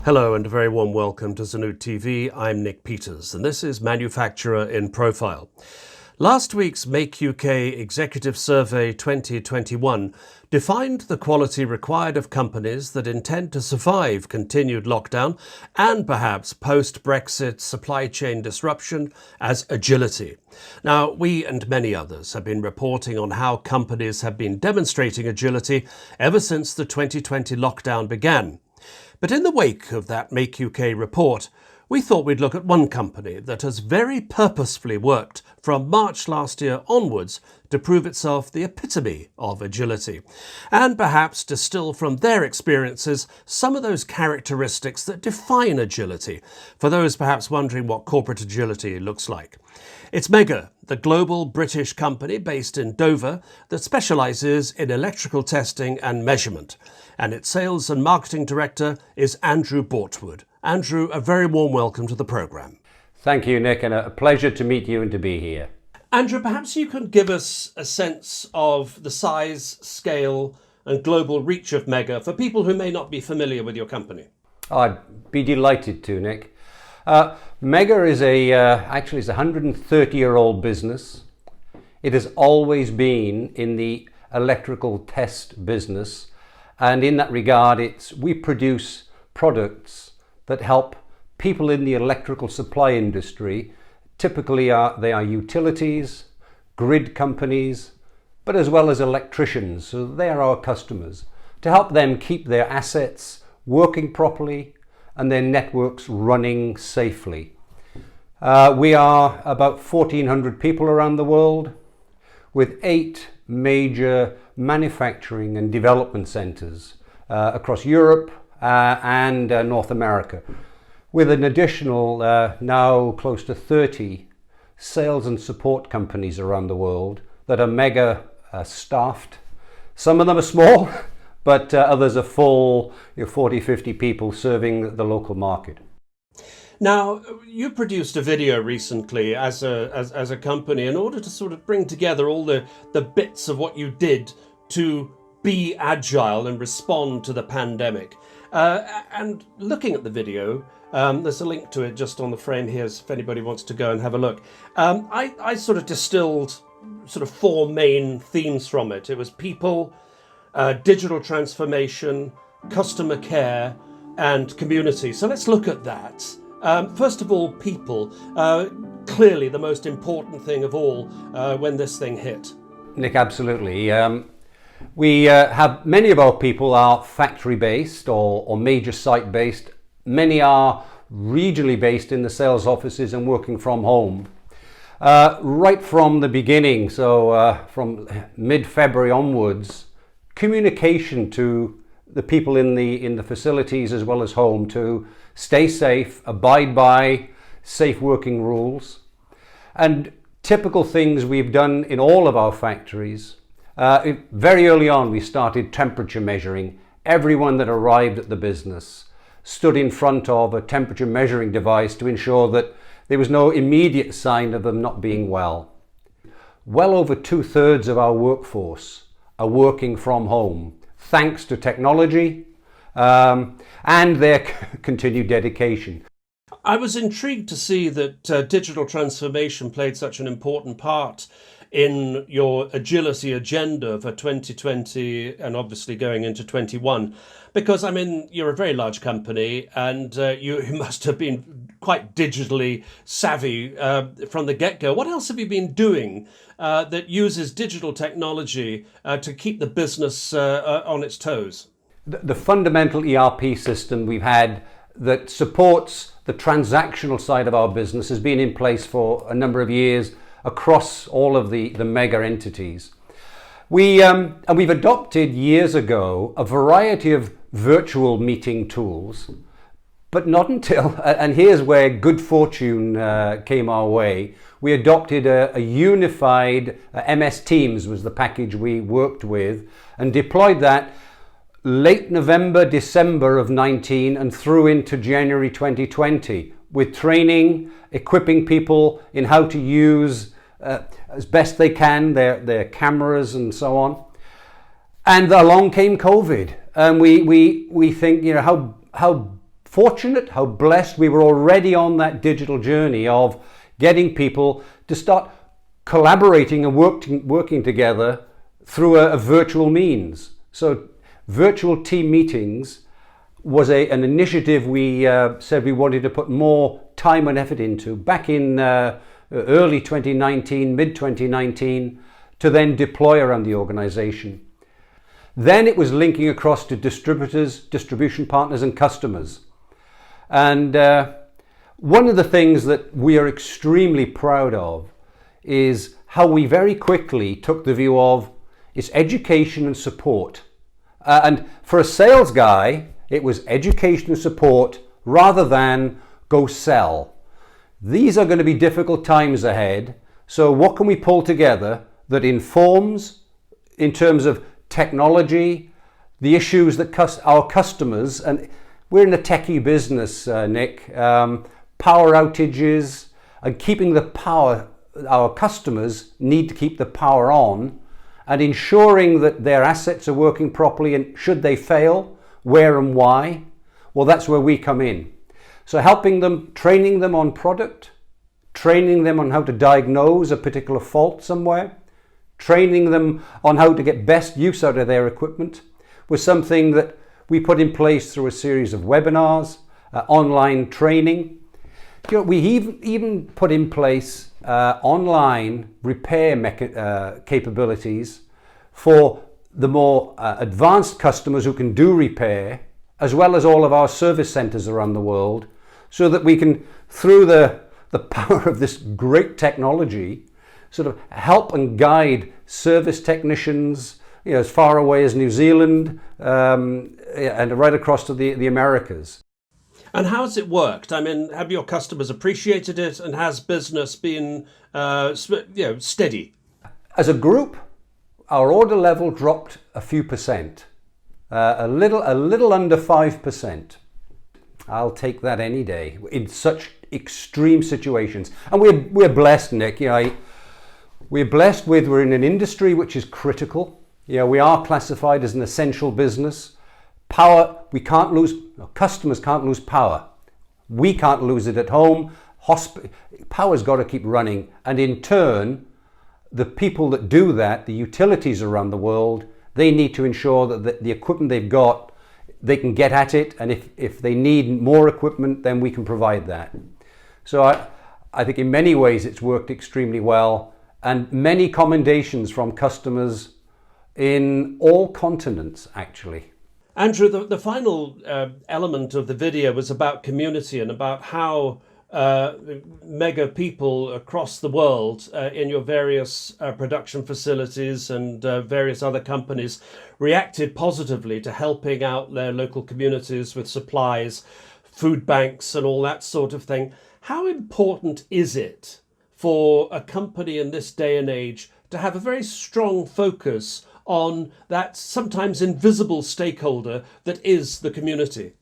Hello and a very warm welcome to Zanute TV. I'm Nick Peters and this is Manufacturer in Profile. Last week's Make UK Executive Survey 2021 defined the quality required of companies that intend to survive continued lockdown and perhaps post-Brexit supply chain disruption as agility. Now, we and many others have been reporting on how companies have been demonstrating agility ever since the 2020 lockdown began. But in the wake of that Make UK report, we thought we'd look at one company that has very purposefully worked from March last year onwards to prove itself the epitome of agility, and perhaps distill from their experiences some of those characteristics that define agility, for those perhaps wondering what corporate agility looks like. It's Megger, the global British company based in Dover that specialises in electrical testing and measurement. And its sales and marketing director is Andrew Bortwood. Andrew, a very warm welcome to the programme. Thank you, Nick, and a pleasure to meet you and to be here. Andrew, perhaps you can give us a sense of the size, scale and global reach of Megger for people who may not be familiar with your company. I'd be delighted to, Nick. Megger is actually it's a 130-year-old business. It has always been in the electrical test business, and in that regard, we produce products that help people in the electrical supply industry. Typically, they are utilities, grid companies, but as well as electricians. So they are our customers, to help them keep their assets working properly and their networks running safely. We are about 1,400 people around the world, with 8 major manufacturing and development centres across Europe and North America, with an additional now close to 30 sales and support companies around the world that are Megger staffed. Some of them are small, but others are full, 40, 50 people serving the local market. Now, you produced a video recently as a company in order to sort of bring together all the bits of what you did to be agile and respond to the pandemic. And looking at the video, there's a link to it just on the frame here if anybody wants to go and have a look. I sort of distilled sort of 4 main themes from it. It was people, digital transformation, customer care, and community. So let's look at that. First of all, people. Clearly the most important thing of all when this thing hit. Nick, absolutely. We have many of our people are factory based or major site based. Many are regionally based in the sales offices and working from home. Right from the beginning, so from mid-February onwards, communication to the people in the facilities as well as home to stay safe, abide by safe working rules. And typical things we've done in all of our factories. Very early on, we started temperature measuring. Everyone that arrived at the business stood in front of a temperature measuring device to ensure that there was no immediate sign of them not being well. Well over 2/3 of our workforce are working from home, thanks to technology and their continued dedication. I was intrigued to see that digital transformation played such an important part in your agility agenda for 2020 and obviously going into 21, because I mean you're a very large company and you must have been quite digitally savvy from the get-go. What else have you been doing that uses digital technology to keep the business on its toes? The fundamental ERP system we've had that supports the transactional side of our business has been in place for a number of years across all of the Megger entities. And we've adopted years ago a variety of virtual meeting tools, but not until, and here's where good fortune came our way, we adopted a unified MS Teams was the package we worked with, and deployed that late November, December of 19 and through into January 2020 with training, equipping people in how to use as best they can their cameras and so on. And along came COVID, and we think, how fortunate, how blessed we were already on that digital journey of getting people to start collaborating and working together through a virtual means. So virtual team meetings was an initiative we said we wanted to put more time and effort into back in early 2019, mid 2019, to then deploy around the organization. Then it was linking across to distributors, distribution partners and customers. And one of the things that we are extremely proud of is how we very quickly took the view of it's education and support. And for a sales guy, it was education and support rather than go sell. These are going to be difficult times ahead. So what can we pull together that informs, in terms of technology, the issues that our customers, and we're in a techie business, Nick, power outages and keeping the power, our customers need to keep the power on and ensuring that their assets are working properly, and should they fail, where and why? Well, that's where we come in. So helping them, training them on product, training them on how to diagnose a particular fault somewhere, training them on how to get best use out of their equipment was something that we put in place through a series of webinars, online training. You know, we even put in place online repair capabilities for the more advanced customers who can do repair, as well as all of our service centers around the world, so that we can, through the power of this great technology, sort of help and guide service technicians, you know, as far away as New Zealand and right across to the Americas. And how has it worked? I mean, have your customers appreciated it, and has business been steady? As a group, our order level dropped a few percent, a little under 5%. I'll take that any day in such extreme situations. And we're blessed, Nick. You know, we're in an industry which is critical. You know, we are classified as an essential business. Power, we can't lose, customers can't lose power. We can't lose it at home. Power's got to keep running. And in turn, the people that do that, the utilities around the world, they need to ensure that the equipment they've got, they can get at it. And if they need more equipment, then we can provide that. So I think in many ways it's worked extremely well, and many commendations from customers in all continents, actually. Andrew, the final element of the video was about community and about how Megger people across the world in your various production facilities and various other companies reacted positively to helping out their local communities with supplies, food banks and all that sort of thing. How important is it for a company in this day and age to have a very strong focus on that sometimes invisible stakeholder that is the community?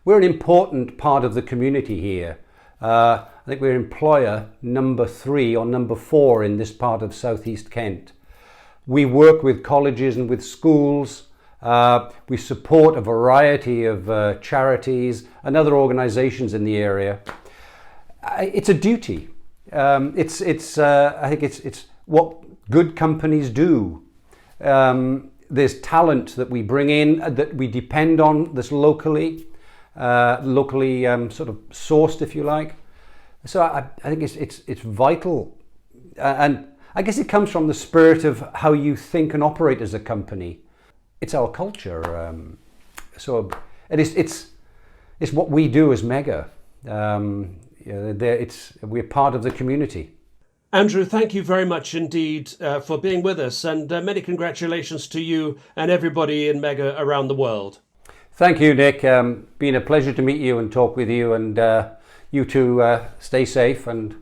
We're an important part of the community here. I think we're employer number 3 or number 4 in this part of Southeast Kent. We work with colleges and with schools. We support a variety of charities and other organizations in the area. It's a duty. I think it's what good companies do. There's talent that we bring in that we depend on that's locally sort of sourced, if you like. So I think it's vital, and I guess it comes from the spirit of how you think and operate as a company. It's our culture. So it's what we do as Megger. We're part of the community. Andrew, thank you very much indeed for being with us, and many congratulations to you and everybody in Megger around the world. Thank you, Nick. Been a pleasure to meet you and talk with you, and you two stay safe, and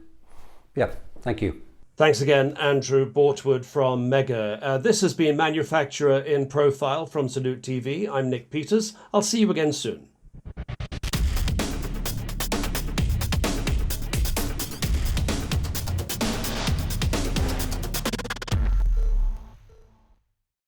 yeah, thank you. Thanks again, Andrew Bortwood from Megger. This has been Manufacturer in Profile from Salute TV. I'm Nick Peters. I'll see you again soon.